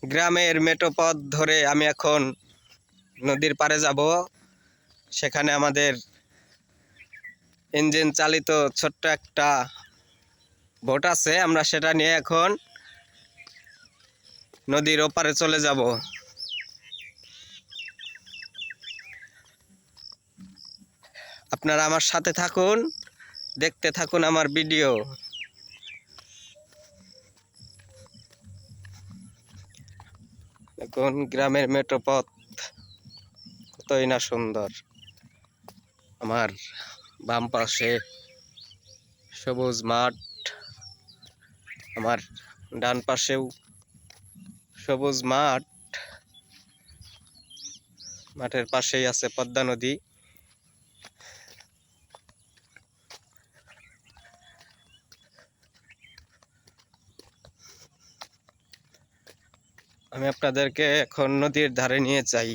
গ্রামের মেঠো পথ ধরে আমি এখন নদীর পাড়ে যাব। সেখানে আমাদের ইঞ্জিন চালিত ছোট্ট একটা বোট আছে, আমরা সেটা নিয়ে এখন নদীর ওপারে চলে যাব। আপনারা আমার সাথে থাকুন, দেখতে থাকুন আমার ভিডিও। দেখুন গ্রামের মেঠো পথ কতই না সুন্দর। আমার বাম পাশে সবুজ মাঠ, আমার ডান পাশেও সবুজ মাঠ, মাঠের পাশেই আছে পদ্মা নদী। আমি আপনাদেরকে এখন নদীর ধারে নিয়ে যাই।